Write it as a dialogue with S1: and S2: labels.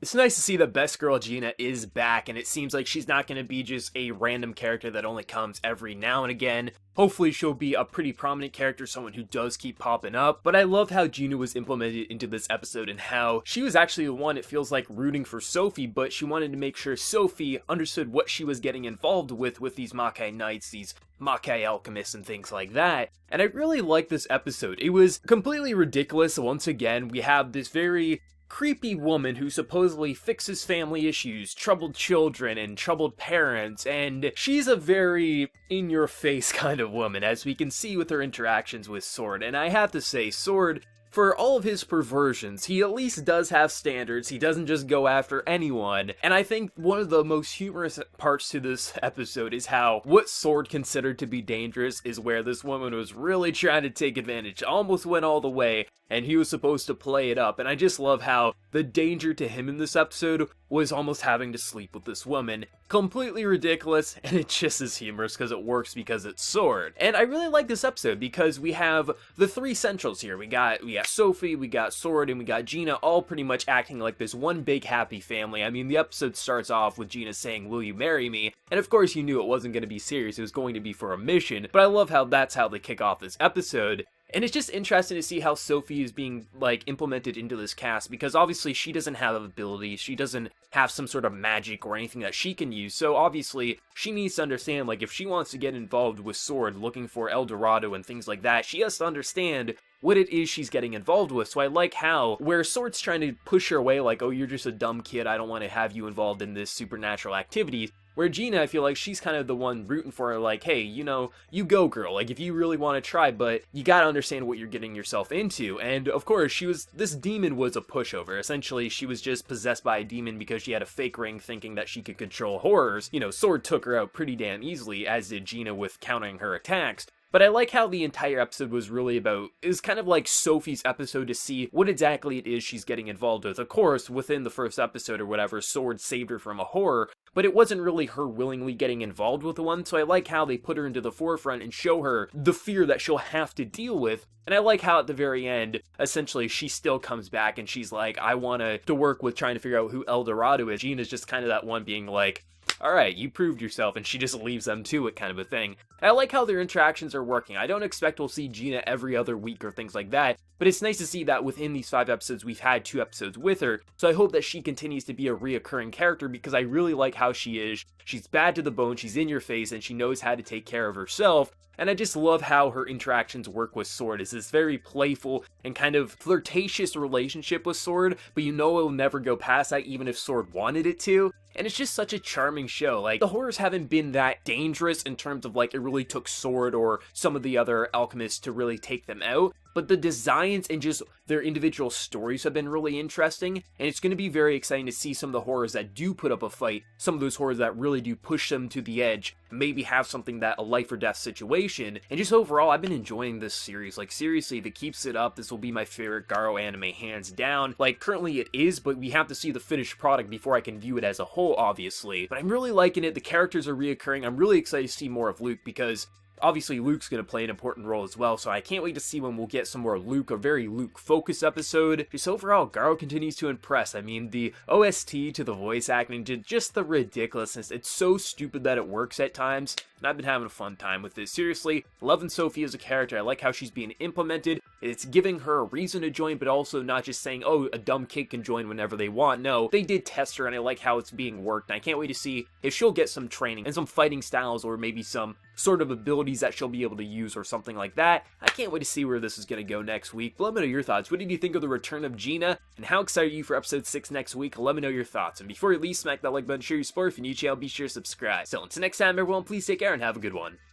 S1: It's nice to see that Best Girl Gina is back, and it seems like she's not going to be just a random character that only comes every now and again. Hopefully she'll be a pretty prominent character, someone who does keep popping up. But I love how Gina was implemented into this episode and how she was actually the one, it feels like, rooting for Sophie, but she wanted to make sure Sophie understood what she was getting involved with these Makai Knights, these Makai alchemists and things like that. And I really like this episode. It was completely ridiculous. Once again, we have this very creepy woman who supposedly fixes family issues, troubled children, and troubled parents, and she's a very in-your-face kind of woman, as we can see with her interactions with Sword. And I have to say, Sword, for all of his perversions, he at least does have standards. He doesn't just go after anyone. And I think one of the most humorous parts to this episode is how what Sword considered to be dangerous is where this woman was really trying to take advantage. Almost went all the way, and he was supposed to play it up. And I just love how the danger to him in this episode was almost having to sleep with this woman. Completely ridiculous, and it just is humorous because it works because it's Sword. And I really like this episode because we have the three centrals here. We got Sophie, we got Sword, and we got Gina, all pretty much acting like this one big happy family. I mean, the episode starts off with Gina saying, "Will you marry me?" And of course you knew it wasn't going to be serious, it was going to be for a mission, but I love how that's how they kick off this episode. And it's just interesting to see how Sophie is being, like, implemented into this cast, because obviously she doesn't have abilities, she doesn't have some sort of magic or anything that she can use, so obviously she needs to understand, like, if she wants to get involved with Sword, looking for El Dorado and things like that, she has to understand what it is she's getting involved with. So I like how, where Sword's trying to push her away, like, oh, you're just a dumb kid, I don't want to have you involved in this supernatural activity, where Gina, I feel like she's kind of the one rooting for her, like, hey, you know, you go, girl, like, if you really want to try, but you gotta understand what you're getting yourself into. And of course, this demon was a pushover. Essentially, she was just possessed by a demon because she had a fake ring thinking that she could control horrors. You know, Sword took her out pretty damn easily, as did Gina with countering her attacks. But I like how the entire episode was really about, is kind of like Sophie's episode to see what exactly it is she's getting involved with. Of course, within the first episode or whatever, Sword saved her from a horror, but it wasn't really her willingly getting involved with the one, so I like how they put her into the forefront and show her the fear that she'll have to deal with. And I like how at the very end, essentially, she still comes back and she's like, I want to work with trying to figure out who El Dorado is. Gina's just kind of that one being like, alright, you proved yourself, and she just leaves them to it kind of a thing. And I like how their interactions are working. I don't expect we'll see Gina every other week or things like that, but it's nice to see that within these 5 episodes, we've had 2 episodes with her, so I hope that she continues to be a reoccurring character because I really like how she is. She's bad to the bone, she's in your face, and she knows how to take care of herself. And I just love how her interactions work with Sword. It's this very playful and kind of flirtatious relationship with Sword, but you know it'll never go past that even if Sword wanted it to. And it's just such a charming show. Like, the horrors haven't been that dangerous in terms of, like, it really took Sword or some of the other alchemists to really take them out. But the designs and just their individual stories have been really interesting, and it's going to be very exciting to see some of the horrors that do put up a fight, some of those horrors that really do push them to the edge, maybe have something that a life or death situation, and just overall, I've been enjoying this series. Like, seriously, if it keeps it up, this will be my favorite Garo anime, hands down. Like, currently it is, but we have to see the finished product before I can view it as a whole, obviously. But I'm really liking it, the characters are reoccurring, I'm really excited to see more of Luke, because obviously Luke's going to play an important role as well, so I can't wait to see when we'll get some more Luke, a very Luke-focused episode. Just overall, Garo continues to impress. I mean, the OST to the voice acting, to just the ridiculousness, it's so stupid that it works at times, and I've been having a fun time with this. Seriously, loving Sophie as a character, I like how she's being implemented, it's giving her a reason to join, but also not just saying, oh, a dumb kid can join whenever they want. No, they did test her, and I like how it's being worked, and I can't wait to see if she'll get some training and some fighting styles, or maybe some sort of abilities that she'll be able to use or something like that. I can't wait to see where this is going to go next week. But let me know your thoughts. What did you think of the return of Gina? And how excited are you for episode 6 next week? Let me know your thoughts. And before you leave, smack that like button, share your support. If you're new to the channel, be sure to subscribe. So until next time, everyone, please take care and have a good one.